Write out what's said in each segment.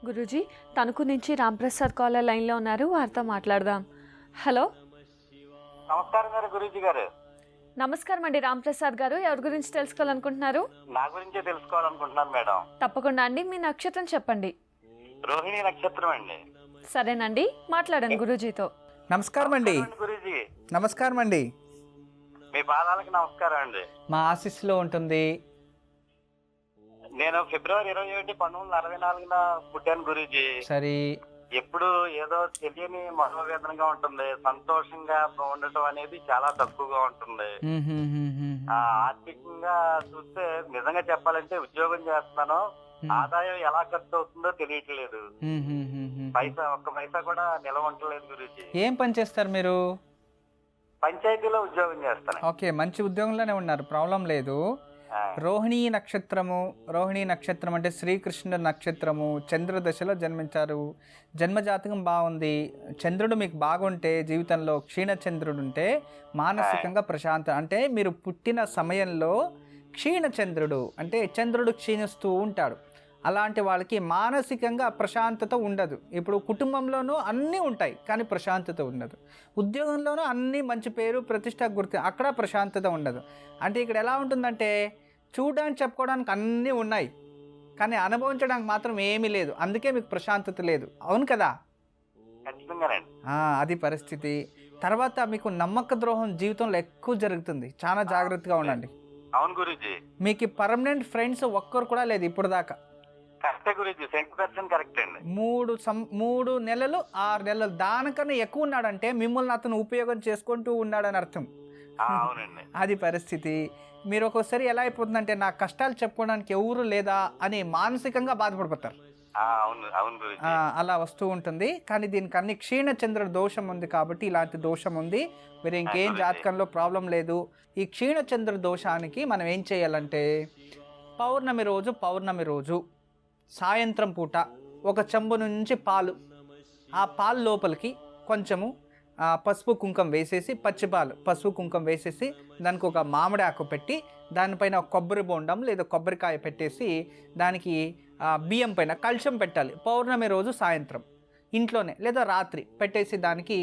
గురూజీ తణుకు నుంచి రాంప్రసాద్ కాలర్ లైన్లో ఉన్నారు, వారితో మాట్లాడదాం. హలో, నమస్కారం గారు గురూజీ గారు. నమస్కారం అండి రాంప్రసాద్ గారు. ఎవరి గురించి తెలుసుకోవాలనుకుంటున్నారు? నా గురించే తెలుసుకోవాలనుకుంటున్నాను మేడం. తప్పకుండా అండి, మీ నక్షత్రం చెప్పండి. రోహిణి నక్షత్రం అండి. సరేనండి, మాట్లాడండి గురూజీతో. నమస్కారం అండి. గురూజీ నమస్కారం అండి. మీ పాదాలకు నమస్కారం అండి. మా ఆశీస్సులో ఉంటుంది. నేను ఫిబ్రవరి 21, 1964 పుట్టాను గురూజీ. సరే. ఎప్పుడు ఏదో తెలియని మనోవేదనగా ఉంటుంది. సంతోషంగా ఉండటం అనేది చాలా తక్కువగా ఉంటుంది. ఆర్థికంగా చూస్తే నిజంగా చెప్పాలంటే ఉద్యోగం చేస్తున్నాను, ఆదాయం ఎలా ఖర్చు అవుతుందో తెలియట్లేదు. ఒక్క పైసా కూడా నిలవ ఉండలేదు గురూజీ. ఏం పని చేస్తారు మీరు? పంచాయతీలో ఉద్యోగం చేస్తాను. ఓకే, మంచి ఉద్యోగంలోనే ఉన్నారు, ప్రాబ్లం లేదు. రోహిణీ నక్షత్రం అంటే శ్రీకృష్ణుడు నక్షత్రము, చంద్రదశలో జన్మించారు. జన్మజాతకం బాగుంది. చంద్రుడు మీకు బాగుంటే, జీవితంలో క్షీణచంద్రుడు ఉంటే మానసికంగా ప్రశాంత, అంటే మీరు పుట్టిన సమయంలో క్షీణచంద్రుడు అంటే చంద్రుడు క్షీణిస్తూ ఉంటాడు. అలాంటి వాళ్ళకి మానసికంగా ప్రశాంతత ఉండదు. ఇప్పుడు కుటుంబంలోనూ అన్నీ ఉంటాయి కానీ ప్రశాంతత ఉండదు. ఉద్యోగంలోనూ అన్నీ మంచి పేరు ప్రతిష్ట గుర్తు, అక్కడ ప్రశాంతత ఉండదు. అంటే ఇక్కడ ఎలా ఉంటుందంటే చూడడానికి చెప్పుకోవడానికి అన్నీ ఉన్నాయి కానీ అనుభవించడానికి మాత్రం ఏమీ లేదు. అందుకే మీకు ప్రశాంతత లేదు. అవును కదా? అది పరిస్థితి. తర్వాత మీకు నమ్మక ద్రోహం జీవితంలో ఎక్కువ జరుగుతుంది, చాలా జాగ్రత్తగా ఉండండి. అవును గురూజీ. మీకు పర్మనెంట్ ఫ్రెండ్స్ ఒక్కరు కూడా లేదు ఇప్పుడు దాకా. కరెక్టే గురూజీ, 100% కరెక్ట్ అండి. 3 నెలలు 6 నెలలు దానికన్నా ఎక్కువ ఉన్నాడంటే మిమ్మల్ని అతను ఉపయోగం చేసుకుంటూ ఉన్నాడని అర్థం. అవునండి. అది పరిస్థితి. మీరు ఒక్కోసారి ఎలా అయిపోతుందంటే నా కష్టాలు చెప్పుకోవడానికి ఎవరు లేదా అని మానసికంగా బాధపడిపోతారు. అలా వస్తూ ఉంటుంది. కానీ దీనికి అన్ని క్షీణచంద్రుడు దోషం ఉంది కాబట్టి ఇలాంటి దోషం ఉంది. మీరు ఇంకేం జాతకంలో ప్రాబ్లం లేదు. ఈ క్షీణచంద్రుడు దోషానికి మనం ఏం చేయాలంటే పౌర్ణమి రోజు సాయంత్రం పూట ఒక చెంబు నుంచి పాలు, ఆ పాలు లోపలికి కొంచెము పసుపు కుంకం వేసేసి, పచ్చిపాలు పసుపు కుంకం వేసేసి దానికి ఒక మామిడి ఆకు పెట్టి దానిపైన కొబ్బరి బొండం లేదా కొబ్బరికాయ పెట్టేసి దానికి బియ్యం పైన కలశం పెట్టాలి. పౌర్ణమి రోజు సాయంత్రం ఇంట్లోనే లేదా రాత్రి పెట్టేసి దానికి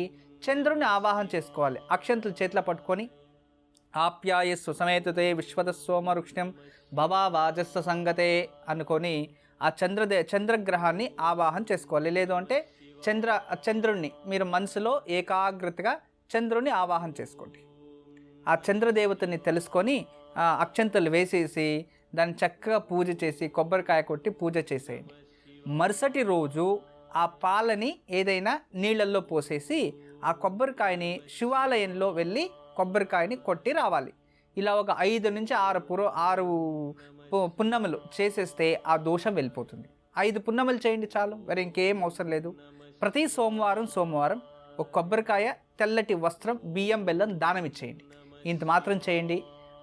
చంద్రుని ఆవాహన చేసుకోవాలి. అక్షంతలు చేతిలో పట్టుకొని ఆప్యాయస్సు సమేతతే విశ్వద సోమరుక్ష్ణం భవా వాజస్స సంగతే అనుకొని ఆ చంద్రగ్రహాన్ని ఆవాహన చేసుకోవాలి. లేదు అంటే చంద్రుణ్ణి మీరు మనసులో ఏకాగ్రతగా చంద్రుని ఆవాహన చేసుకోండి. ఆ చంద్రదేవతని తెలుసుకొని అక్షంతలు వేసేసి దాన్ని చక్కగా పూజ చేసి కొబ్బరికాయ కొట్టి పూజ చేసేయండి. మరుసటి రోజు ఆ పాలని ఏదైనా నీళ్ళల్లో పోసేసి ఆ కొబ్బరికాయని శివాలయంలో వెళ్ళి కొబ్బరికాయని కొట్టి రావాలి. ఇలా ఒక 5 నుంచి 6 పున్నములు చేసేస్తే ఆ దోషం వెళ్ళిపోతుంది. 5 పున్నములు చేయండి చాలు, మరి ఇంకేం అవసరం లేదు. ప్రతి సోమవారం ఒక కొబ్బరికాయ, తెల్లటి వస్త్రం, బియ్యం, బెల్లం దానం ఇచ్చేయండి. ఇంత మాత్రం చేయండి.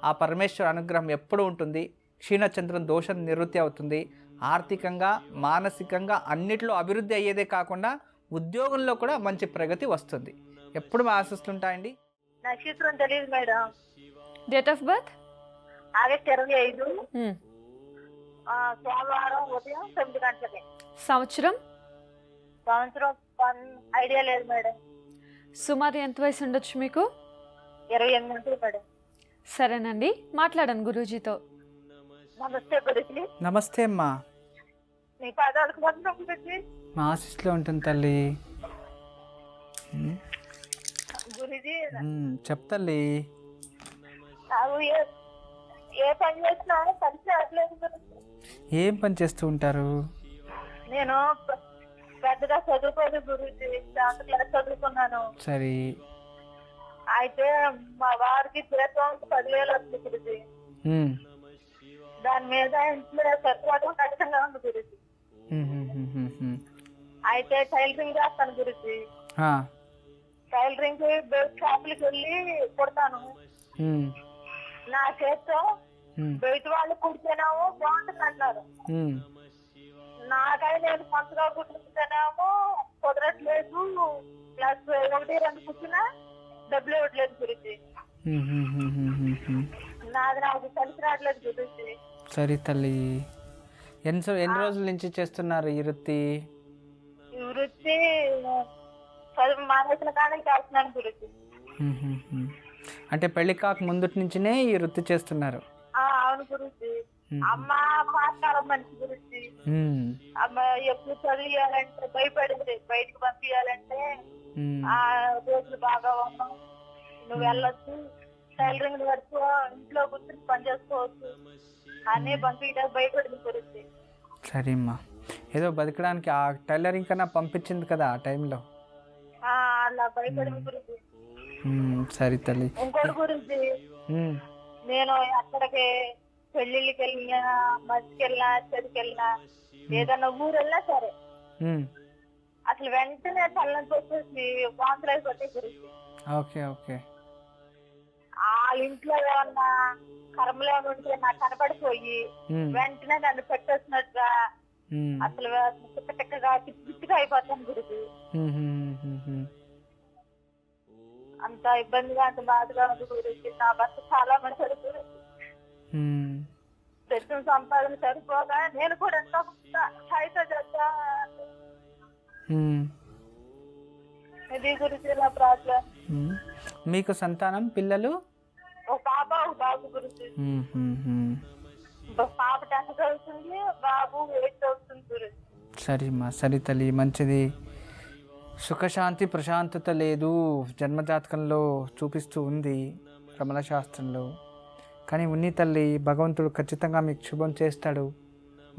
ఆ పరమేశ్వర అనుగ్రహం ఎప్పుడూ ఉంటుంది. క్షీణచంద్రం దోషం నివృత్తి అవుతుంది. ఆర్థికంగా, మానసికంగా అన్నిట్లో అభివృద్ధి అయ్యేదే కాకుండా ఉద్యోగంలో కూడా మంచి ప్రగతి వస్తుంది. ఎప్పుడు ఆశిస్తుంటాయండి. నక్షత్రం తెలియదు madam. Date of birth August 25, సోమవారం ఉదయం 9 గంటలకి. సంవత్సరం ఐడియా లేదు మేడం. సుమారు ఎంత వయసు ఉండొచ్చు మీకు? 28 గంటలు మేడం. సరేనండి, మాట్లాడండి గురూజీతో. నమస్తే గురూజీ. నమస్తే అమ్మా. మీ పాదాలకు వందనం గురూజీ. మా ఆశీస్సులో ఉంటుంది తల్లి. గురూజీ చెప్తల్లి. ఏ పని చేసినా కలిసి రావట్లేదు గురూజీ. ఏం పని చేస్తూ ఉంటారు? నేను పెద్దగా చదువుకోదు గురూజీ, 7th క్లాస్ చదువుకున్నాను. సరే. అయితే మా వారికి జీతం 10,000 వస్తుంది గురూజీ. దాని మీద ఇంట్లో చదువుకోవడం కష్టంగా ఉంది గురూజీ. అయితే టైలరింగ్ చేస్తాను గురూజీ. టైలరింగ్ షాపులకి వెళ్ళి కుడతాను. నా చేత్తో బయట వాళ్ళు కుడితేనేమో బాగుంటుంది అంటారు. నాకై నేను కొంతగా కుట్టుకుంటేనేమో కుదరట్లేదు. ప్లస్ 1-2 కుట్టినా డబ్బులు ఇవ్వట్లేదు గురించి. నాది నాకు కలిసి రావట్లేదు గురించి. సరే తల్లి, ఎన్ని రోజుల నుంచి చేస్తున్నారు ఈ వృత్తి? ఈ వృత్తి చదువు మానేసిన కానీ చేస్తున్నాను గురించి. అంటే పెళ్లి కాక ముందుటి నుంచినే ఈ వృత్తి చేస్తున్నారు? అవును గురించి. అమ్మ పాతకాలం మనిషి గురించి. అమ్మ ఎప్పుడు చదివియాలంటే భయపడింది, బయటకు పంపించాలంటే ఆ రోజులు బాగా ఉన్నాం, నువ్వు వెళ్ళొచ్చు, టైలరింగ్ వరకు ఇంట్లో కూర్చొని పని చేసుకోవచ్చు అనే పంపించడానికి భయపడింది గురించి. సరేమ్మా, ఏదో బతకడానికి ఆ టైలరింగ్ కన్నా పంపించింది కదా ఆ టైంలో. అలా భయపడింది గురించి. సరే తల్లి. ఇంకోటి గురించి, నేను ఎక్కడికి పెళ్లిళ్ళకి వెళ్ళినా, మధ్యకి వెళ్ళినా, చెడుకి వెళ్ళినా, ఏదన్నా ఊరు వెళ్ళినా సరే అసలు వెంటనే తల్లంతా వచ్చేసి వాంతులు అయిపోతాయి గురించి. Okay okay. వాళ్ళ ఇంట్లో ఏమన్నా కర్మలు ఏమైనా ఉంటే నాకు కనపడిపోయి వెంటనే నన్ను పెట్టేసినట్టుగా అసలు టిక్కగా పిచ్చిగా అయిపోతాను గురించి. అంత ఇబ్బందిగా, అంత బాధగా ఉంది గురించి. నా భర్త చాలా మంచి గురించి. తెచ్చిన సంపాదన సరిపోగా నేను కూడా ఎంతో స్థాయితో చేస్తా. ఇది గురించి నా ప్రాబ్లం. మీకు సంతానం పిల్లలు? ఒక పాప, ఒక బాబు గురించి. పాప 10th చదువుతుంది, బాబు 8th చదువుతుంది గురించి. సరేమ్మా, సరే తల్లి, మంచిది. సుఖశాంతి ప్రశాంతత లేదు జన్మజాతకంలో చూపిస్తూ ఉంది రమణ శాస్త్రంలో. కానీ ఉన్ని తల్లి, భగవంతుడు ఖచ్చితంగా మీకు శుభం చేస్తాడు,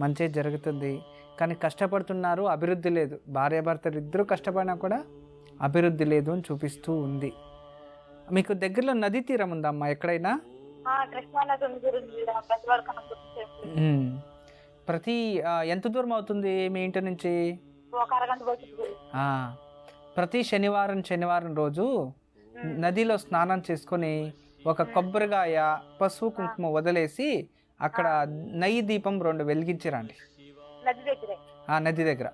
మంచి జరుగుతుంది. కానీ కష్టపడుతున్నారు, అభివృద్ధి లేదు. భార్యాభర్తలు ఇద్దరు కష్టపడినా కూడా అభివృద్ధి లేదు అని చూపిస్తూ ఉంది. మీకు దగ్గరలో నదీ తీరం ఉందమ్మా ఎక్కడైనా? ప్రతి ఎంత దూరం అవుతుంది మీ ఇంటి నుంచి? ప్రతి శనివారం రోజు నదిలో స్నానం చేసుకొని ఒక కొబ్బరికాయ, పసుపు, కుంకుమ వదిలేసి అక్కడ నెయ్యి దీపం 2 వెలిగించిరండి నది దగ్గర.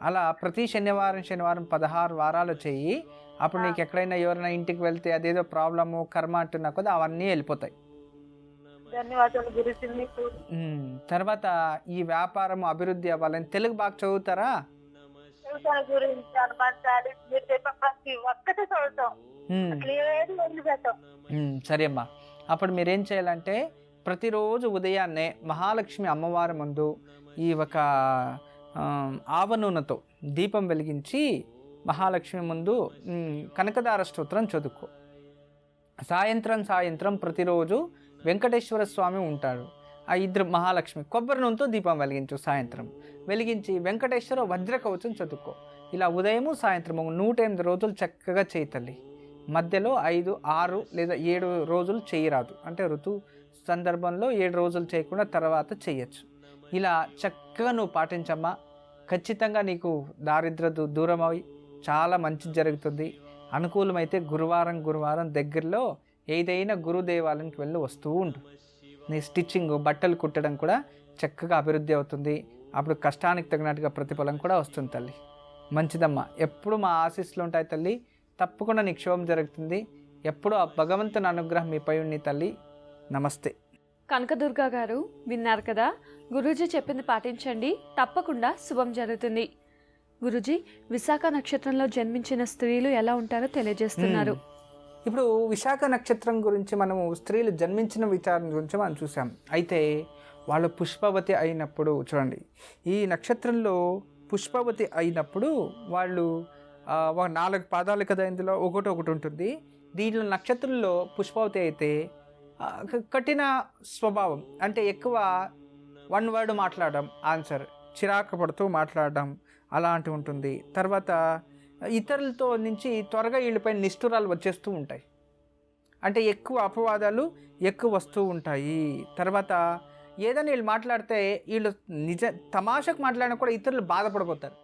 అలా ప్రతి శనివారం 16 వారాలు చెయ్యి. అప్పుడు నీకు ఎక్కడైనా ఎవరైనా ఇంటికి వెళ్తే అదేదో ప్రాబ్లము కర్మ అంటున్నా కదా అవన్నీ వెళ్ళిపోతాయి. తర్వాత ఈ వ్యాపారం అభివృద్ధి అవ్వాలని తెలుగు బాగా చదువుతారా? సరే అమ్మా, అప్పుడు మీరేం చేయాలంటే ప్రతిరోజు ఉదయాన్నే మహాలక్ష్మి అమ్మవారి ముందు ఈ ఒక ఆవ నూనెతో దీపం వెలిగించి మహాలక్ష్మి ముందు కనకదార స్తోత్రం చదువుకో. సాయంత్రం ప్రతిరోజు వెంకటేశ్వర స్వామి ఉంటాడు, ఆ ఇద్దరు మహాలక్ష్మి కొబ్బరి నూనెతో దీపం వెలిగించు. సాయంత్రం వెలిగించి వెంకటేశ్వర వజ్రకవచం చదువుకో. ఇలా ఉదయము సాయంత్రము 108 రోజులు చక్కగా చేయి తల్లి. మధ్యలో 5, 6 లేదా 7 రోజులు చేయరాదు, అంటే ఋతు సందర్భంలో 7 రోజులు చేయకుండా తర్వాత చేయొచ్చు. ఇలా చక్కగా నువ్వు పాటించమ్మా. ఖచ్చితంగా నీకు దారిద్ర్య దూరం అవి చాలా మంచి జరుగుతుంది. అనుకూలమైతే గురువారం దగ్గరలో ఏదైనా గురుదేవాలయానికి వెళ్ళి వస్తూ ఉండు. నీ స్టిచ్చింగ్, బట్టలు కుట్టడం కూడా చక్కగా అభివృద్ధి అవుతుంది. అప్పుడు కష్టానికి తగినట్టుగా ప్రతిఫలం కూడా వస్తుంది తల్లి. మంచిదమ్మా, ఎప్పుడు మా ఆశీస్సులు ఉంటాయి తల్లి. తప్పకుండా నీకు శుభం జరుగుతుంది. ఎప్పుడు ఆ భగవంతుని అనుగ్రహం మీపై ఉంది తల్లి. నమస్తే. కనకదుర్గ గారు విన్నారు కదా, గురూజీ చెప్పింది పాటించండి, తప్పకుండా శుభం జరుగుతుంది. గురూజీ, విశాఖ నక్షత్రంలో జన్మించిన స్త్రీలు ఎలా ఉంటారో తెలియజేస్తున్నారు. ఇప్పుడు విశాఖ నక్షత్రం గురించి మనము స్త్రీలు జన్మించిన విచారం గురించి మనం చూసాం. అయితే వాళ్ళు పుష్పవతి అయినప్పుడు చూడండి, ఈ నక్షత్రంలో పుష్పవతి అయినప్పుడు వాళ్ళు 4 పాదాలు కదా, ఇందులో ఒకటి ఉంటుంది. దీంట్లో నక్షత్రంలో పుష్పవతి అయితే కఠిన స్వభావం, అంటే ఎక్కువ 1 వర్డ్ మాట్లాడడం, ఆన్సర్ చిరాకు పడుతూ మాట్లాడడం అలాంటివి ఉంటుంది. తర్వాత ఇతరులతో నుంచి త్వరగా వీళ్ళపై నిష్ఠురాలు వచ్చేస్తూ ఉంటాయి, అంటే ఎక్కువ అపవాదాలు ఎక్కువ వస్తూ ఉంటాయి. తర్వాత ఏదైనా వీళ్ళు మాట్లాడితే వీళ్ళు తమాషకు మాట్లాడినా కూడా ఇతరులు బాధపడిపోతారు.